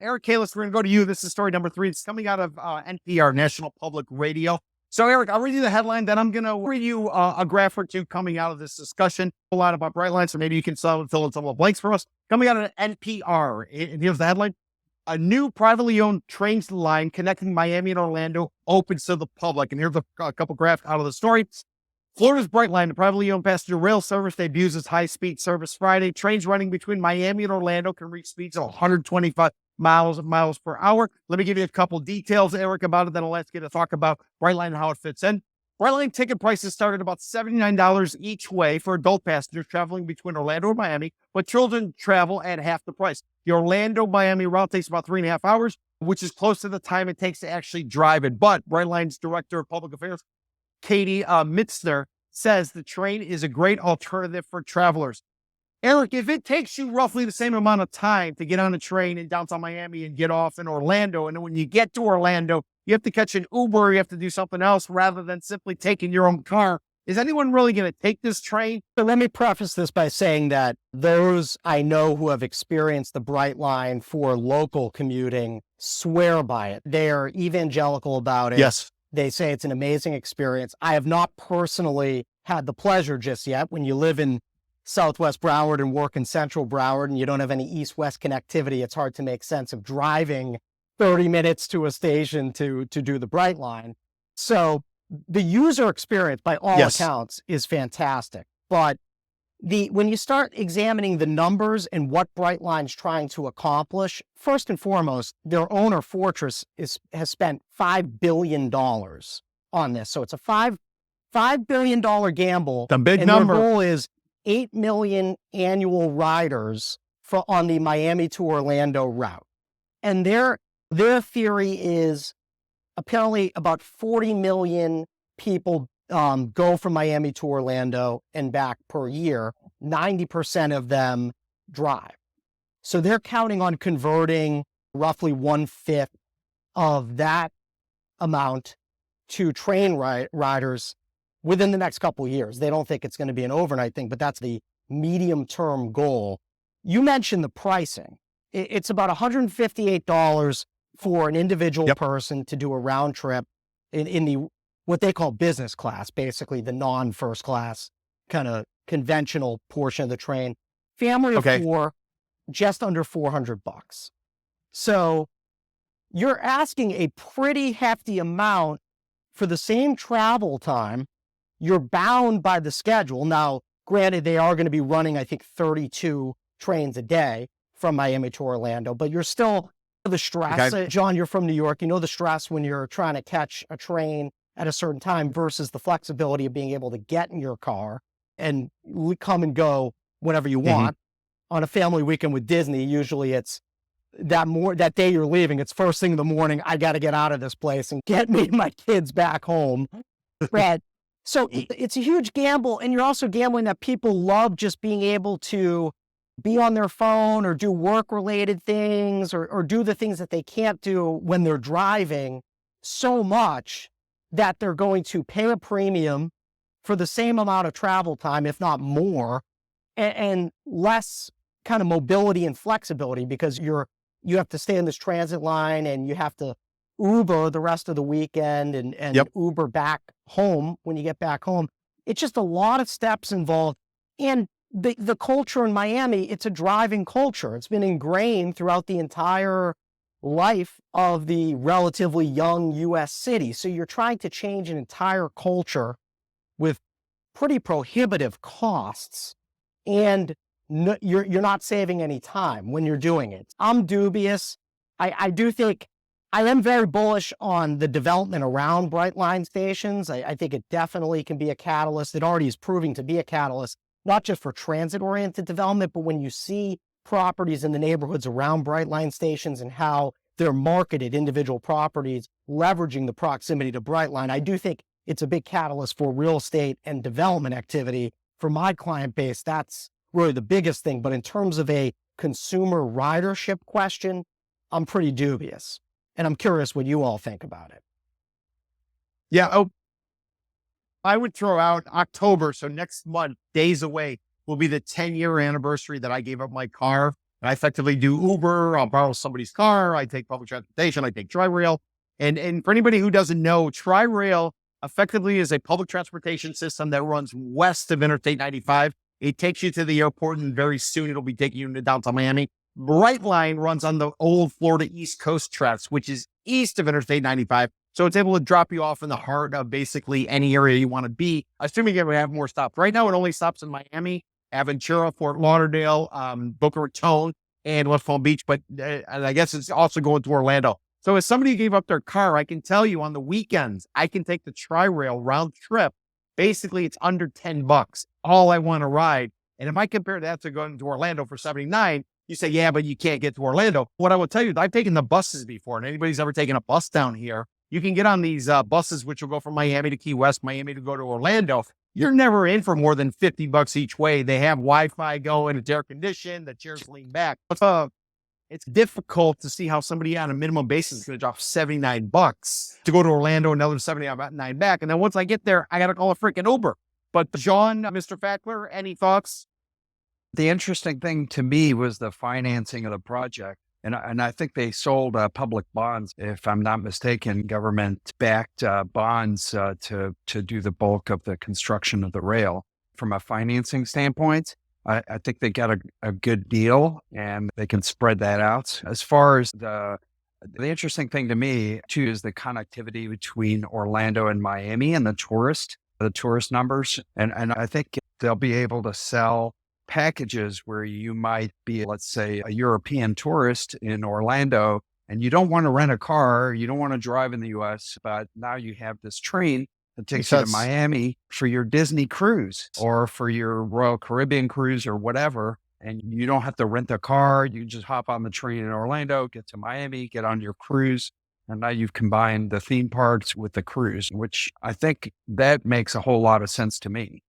Eric Kalis, we're going to go to you. This is story number 3. It's coming out of NPR, National Public Radio. So, Eric, I'll read you the headline, then I'm going to read you a graph or two coming out of this discussion. A lot about Brightline, so maybe you can fill in some of the blanks for us. Coming out of NPR, and here's the headline. A new privately owned train line connecting Miami and Orlando opens to the public. And here's a couple graphs out of the story. Florida's Brightline, the privately owned passenger rail service, debuts its high-speed service Friday. Trains running between Miami and Orlando can reach speeds of 125 miles per hour. Let me give you a couple details, Eric, about it. Then I'll ask you to talk about Brightline and how it fits in. Brightline ticket prices start at about $79 each way for adult passengers traveling between Orlando and Miami, but children travel at half the price. The Orlando-Miami route takes about 3.5 hours, which is close to the time it takes to actually drive it. But Brightline's Director of Public Affairs, Katie Mitzner, says the train is a great alternative for travelers. Eric, if it takes you roughly the same amount of time to get on a train in downtown Miami and get off in Orlando, and then when you get to Orlando, you have to catch an Uber, or you have to do something else rather than simply taking your own car, is anyone really going to take this train? So let me preface this by saying that those I know who have experienced the Brightline for local commuting swear by it. They are evangelical about it. Yes. They say it's an amazing experience. I have not personally had the pleasure just yet. When you live in Southwest Broward and work in Central Broward and you don't have any east-west connectivity, it's hard to make sense of driving 30 minutes to a station to do the Brightline. So the user experience, by all accounts, is fantastic. But when you start examining the numbers and what Brightline's trying to accomplish, first and foremost, their owner, Fortress, has spent $5 billion on this. So it's a $5 billion gamble. The big number. Their goal is 8 million annual riders on the Miami to Orlando route. And their theory is apparently about 40 million people go from Miami to Orlando and back per year. 90% of them drive. So they're counting on converting roughly 1/5 of that amount to train riders within the next couple of years. They don't think it's going to be an overnight thing, but that's the medium-term goal. You mentioned the pricing. It's about $158 for an individual person to do a round trip in the what they call business class, basically the non-first class kind of conventional portion of the train. Family of 4, just under $400. So you're asking a pretty hefty amount for the same travel time. You're bound by the schedule. Now, granted, they are going to be running, I think, 32 trains a day from Miami to Orlando, but you're still the stress. John, you're from New York. You know the stress when you're trying to catch a train at a certain time versus the flexibility of being able to get in your car and come and go whenever you want. On a family weekend with Disney, usually it's that day you're leaving, it's first thing in the morning, I got to get out of this place and get me and my kids back home. Right. So it's a huge gamble. And you're also gambling that people love just being able to be on their phone or do work-related things or do the things that they can't do when they're driving so much that they're going to pay a premium for the same amount of travel time, if not more, and less kind of mobility and flexibility because you have to stay in this transit line and you have to Uber the rest of the weekend and Uber back home when you get back home. It's just a lot of steps involved. And the culture in Miami, it's a driving culture. It's been ingrained throughout the entire life of the relatively young U.S. city. So you're trying to change an entire culture with pretty prohibitive costs, and you're not saving any time when you're doing it. I'm dubious. I do think I am very bullish on the development around Brightline stations. I think it definitely can be a catalyst. It already is proving to be a catalyst, not just for transit-oriented development, but when you see properties in the neighborhoods around Brightline stations and how they're marketed, individual properties, leveraging the proximity to Brightline, I do think it's a big catalyst for real estate and development activity. For my client base, that's really the biggest thing. But in terms of a consumer ridership question, I'm pretty dubious. And I'm curious what you all think about it. Yeah. I would throw out October. So next month, days away, will be the 10-year anniversary that I gave up my car And I effectively do Uber. I'll borrow somebody's car. I take public transportation. I take Tri-Rail. And for anybody who doesn't know, Tri-Rail effectively is a public transportation system that runs west of Interstate 95. It takes you to the airport, and very soon it'll be taking you into downtown Miami. Brightline runs on the old Florida East Coast tracks, which is east of Interstate 95. So it's able to drop you off in the heart of basically any area you want to be, assuming you have more stops. Right now, it only stops in Miami, Aventura, Fort Lauderdale, Boca Raton, and West Palm Beach. But and I guess it's also going to Orlando. So as somebody who gave up their car, I can tell you on the weekends, I can take the Tri-Rail round trip. Basically, it's under $10, all I want to ride. And if I compare that to going to Orlando for $79, you say, yeah, but you can't get to Orlando. What I will tell you is I've taken the buses before, and anybody's ever taken a bus down here, you can get on these buses, which will go from Miami to Key West, Miami to go to Orlando. You're never in for more than $50 each way. They have Wi-Fi going, it's air conditioned, the chairs lean back. It's difficult to see how somebody on a minimum basis is going to drop $79 to go to Orlando, another $79 back. And then once I get there, I got to call a freaking Uber. But John, Mr. Fakler, any thoughts? The interesting thing to me was the financing of the project. And I think they sold public bonds, if I'm not mistaken, government-backed bonds to do the bulk of the construction of the rail. From a financing standpoint, I think they got a good deal, and they can spread that out. As far as the interesting thing to me, too, is the connectivity between Orlando and Miami and the tourist numbers. And I think they'll be able to sell packages where you might be, let's say, a European tourist in Orlando, and you don't want to rent a car, you don't want to drive in the US, but now you have this train that takes you to Miami for your Disney cruise or for your Royal Caribbean cruise or whatever. And you don't have to rent a car. You just hop on the train in Orlando, get to Miami, get on your cruise. And now you've combined the theme parks with the cruise, which I think that makes a whole lot of sense to me.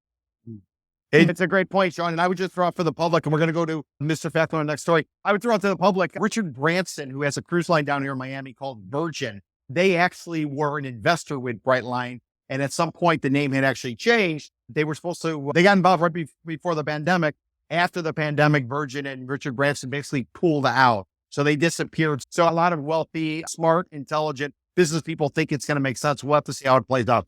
It's a great point, Sean. And I would just throw out for the public, and we're going to go to Mr. Fakler next story. I would throw out to the public, Richard Branson, who has a cruise line down here in Miami called Virgin. They actually were an investor with Brightline. And at some point, the name had actually changed. They were supposed to, they got involved right before the pandemic. After the pandemic, Virgin and Richard Branson basically pulled out. So they disappeared. So a lot of wealthy, smart, intelligent business people think it's going to make sense. We'll have to see how it plays out.